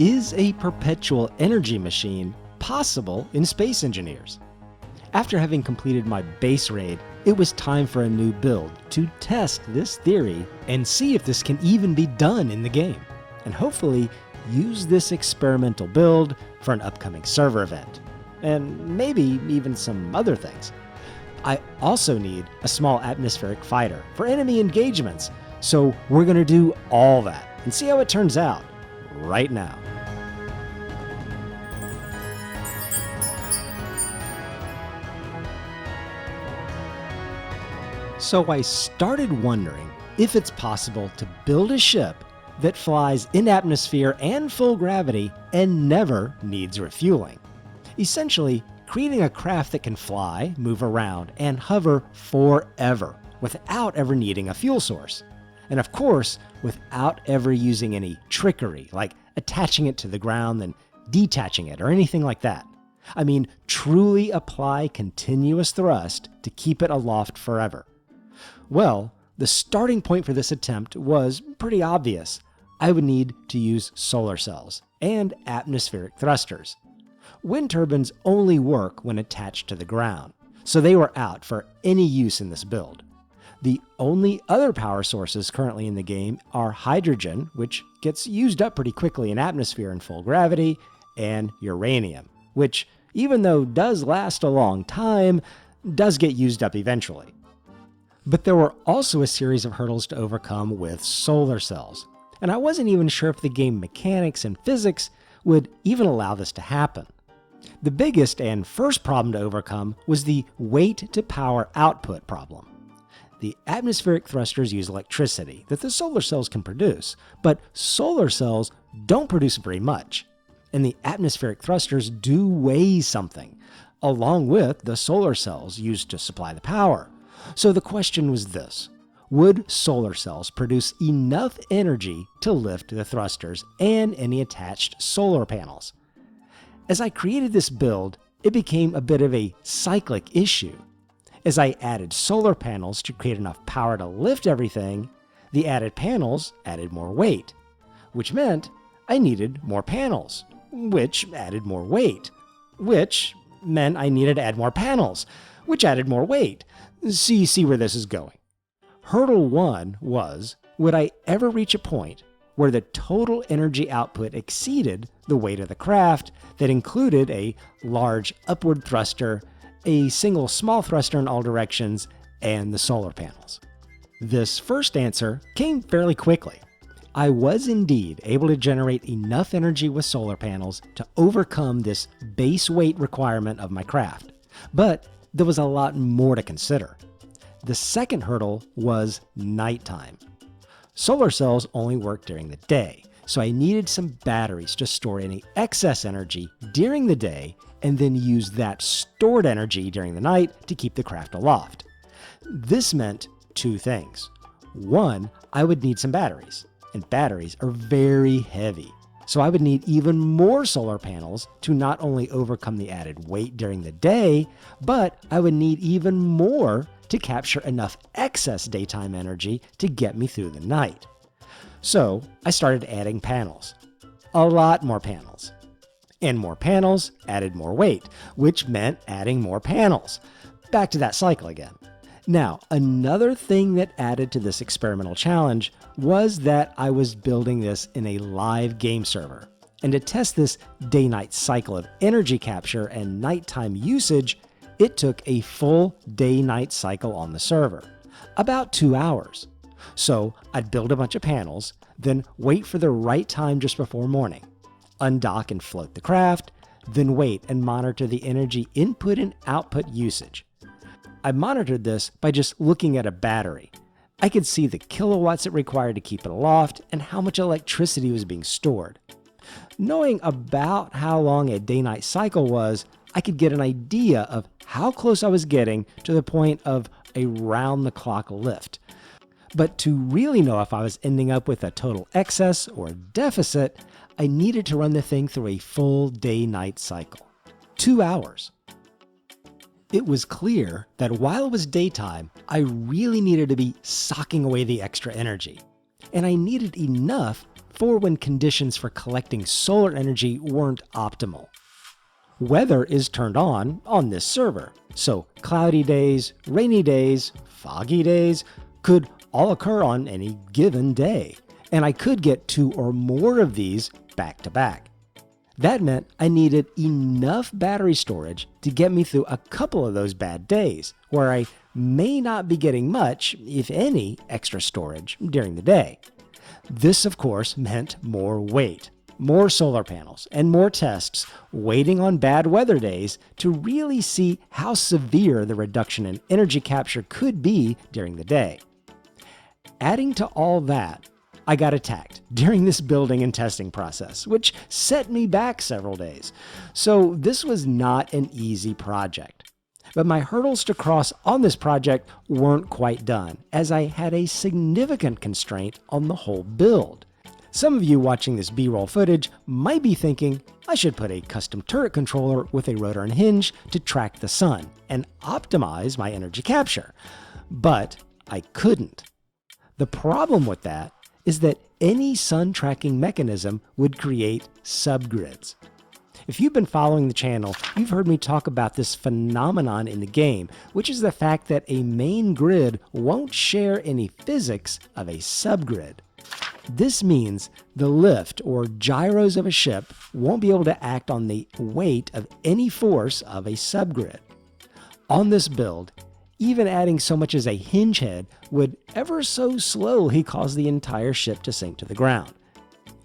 Is a perpetual energy machine possible in Space Engineers? After having completed my base raid, it was time for a new build to test this theory and see if this can even be done in the game, and hopefully use this experimental build for an upcoming server event, and maybe even some other things. I also need a small atmospheric fighter for enemy engagements, so we're going to do all that and see how it turns out right now. So I started wondering if it's possible to build a ship that flies in atmosphere and full gravity and never needs refueling. Essentially, creating a craft that can fly, move around, and hover forever without ever needing a fuel source. And of course, without ever using any trickery, like attaching it to the ground then detaching it or anything like that. I mean, truly apply continuous thrust to keep it aloft forever. Well, the starting point for this attempt was pretty obvious. I would need to use solar cells and atmospheric thrusters. Wind turbines only work when attached to the ground, so they were out for any use in this build. The only other power sources currently in the game are hydrogen, which gets used up pretty quickly in atmosphere and full gravity, and uranium, which, even though does last a long time, does get used up eventually. But there were also a series of hurdles to overcome with solar cells, and I wasn't even sure if the game mechanics and physics would even allow this to happen. The biggest and first problem to overcome was the weight to power output problem. The atmospheric thrusters use electricity that the solar cells can produce, but solar cells don't produce very much, and the atmospheric thrusters do weigh something, along with the solar cells used to supply the power. So the question was this: would solar cells produce enough energy to lift the thrusters and any attached solar panels? As I created this build, it became a bit of a cyclic issue. As I added solar panels to create enough power to lift everything, the added panels added more weight, which meant I needed more panels, which added more weight, which meant I needed to add more panels, which added more weight. So you see where this is going. Hurdle 1 was, would I ever reach a point where the total energy output exceeded the weight of the craft that included a large upward thruster, a single small thruster in all directions, and the solar panels? This first answer came fairly quickly. I was indeed able to generate enough energy with solar panels to overcome this base weight requirement of my craft, but there was a lot more to consider. The second hurdle was nighttime. Solar cells only work during the day, so I needed some batteries to store any excess energy during the day and then use that stored energy during the night to keep the craft aloft. This meant two things. One, I would need some batteries, and batteries are very heavy. So I would need even more solar panels to not only overcome the added weight during the day, but I would need even more to capture enough excess daytime energy to get me through the night. So I started adding panels. A lot more panels. And more panels added more weight, which meant adding more panels. Back to that cycle again. Now, another thing that added to this experimental challenge was that I was building this in a live game server. And to test this day-night cycle of energy capture and nighttime usage, it took a full day-night cycle on the server, about 2 hours. So I'd build a bunch of panels, then wait for the right time just before morning, undock and float the craft, then wait and monitor the energy input and output usage. I monitored this by just looking at a battery. I could see the kilowatts it required to keep it aloft and how much electricity was being stored. Knowing about how long a day-night cycle was, I could get an idea of how close I was getting to the point of a round-the-clock lift. But to really know if I was ending up with a total excess or deficit, I needed to run the thing through a full day-night cycle. 2 hours. It was clear that while it was daytime, I really needed to be socking away the extra energy. And I needed enough for when conditions for collecting solar energy weren't optimal. Weather is turned on this server, so cloudy days, rainy days, foggy days could all occur on any given day, and I could get 2 or more of these back to back. That meant I needed enough battery storage to get me through a couple of those bad days, where I may not be getting much, if any, extra storage during the day. This, of course, meant more wait, more solar panels, and more tests waiting on bad weather days to really see how severe the reduction in energy capture could be during the day. Adding to all that, I got attacked during this building and testing process, which set me back several days. So this was not an easy project. But my hurdles to cross on this project weren't quite done, as I had a significant constraint on the whole build. Some of you watching this B-roll footage might be thinking I should put a custom turret controller with a rotor and hinge to track the sun and optimize my energy capture. But I couldn't. The problem with that is that any sun tracking mechanism would create subgrids. If you've been following the channel, you've heard me talk about this phenomenon in the game, which is the fact that a main grid won't share any physics of a subgrid. This means the lift or gyros of a ship won't be able to act on the weight of any force of a subgrid. On this build, even adding so much as a hinge head would ever so slowly cause the entire ship to sink to the ground.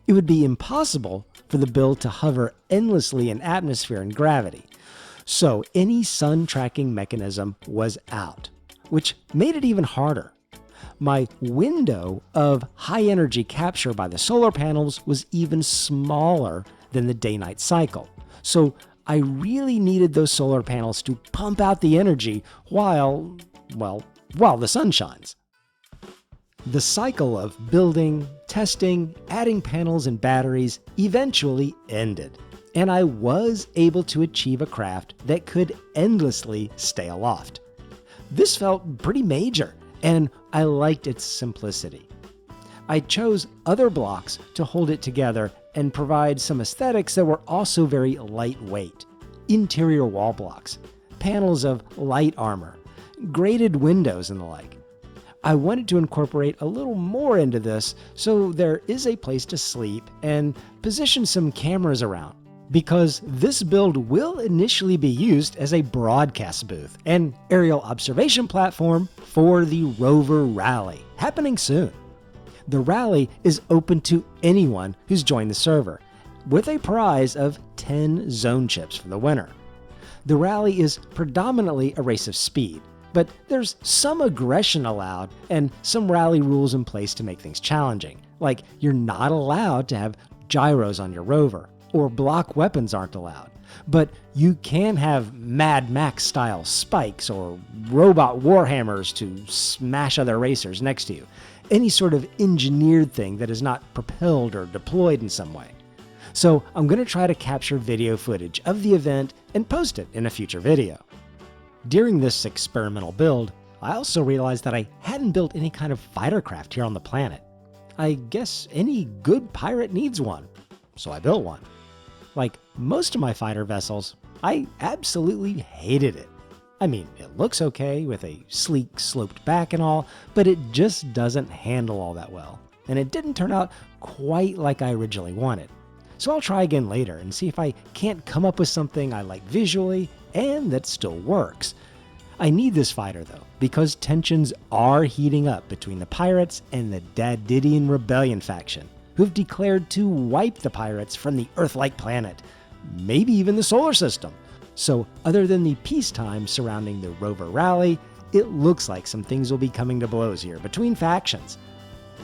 It would be impossible for the build to hover endlessly in atmosphere and gravity, so any sun tracking mechanism was out, which made it even harder. My window of high energy capture by the solar panels was even smaller than the day-night cycle, so I really needed those solar panels to pump out the energy while the sun shines. The cycle of building, testing, adding panels and batteries eventually ended, and I was able to achieve a craft that could endlessly stay aloft. This felt pretty major, and I liked its simplicity. I chose other blocks to hold it together and provide some aesthetics that were also very lightweight. Interior wall blocks, panels of light armor, graded windows and the like. I wanted to incorporate a little more into this so there is a place to sleep and position some cameras around, because this build will initially be used as a broadcast booth and aerial observation platform for the Rover Rally, happening soon. The rally is open to anyone who's joined the server, with a prize of 10 zone chips for the winner. The rally is predominantly a race of speed, but there's some aggression allowed and some rally rules in place to make things challenging, like you're not allowed to have gyros on your rover, or block weapons aren't allowed, but you can have Mad Max style spikes or robot warhammers to smash other racers next to you. Any sort of engineered thing that is not propelled or deployed in some way. So I'm going to try to capture video footage of the event and post it in a future video. During this experimental build, I also realized that I hadn't built any kind of fighter craft here on the planet. I guess any good pirate needs one, so I built one. Like most of my fighter vessels, I absolutely hated it. I mean, it looks okay with a sleek sloped back and all, but it just doesn't handle all that well, and it didn't turn out quite like I originally wanted. So I'll try again later and see if I can't come up with something I like visually and that still works. I need this fighter though, because tensions are heating up between the pirates and the Dadidian Rebellion faction, who've declared to wipe the pirates from the Earth-like planet, maybe even the solar system. So other than the peacetime surrounding the Rover Rally, it looks like some things will be coming to blows here between factions.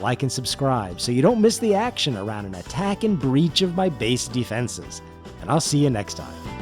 Like and subscribe so you don't miss the action around an attack and breach of my base defenses. And I'll see you next time.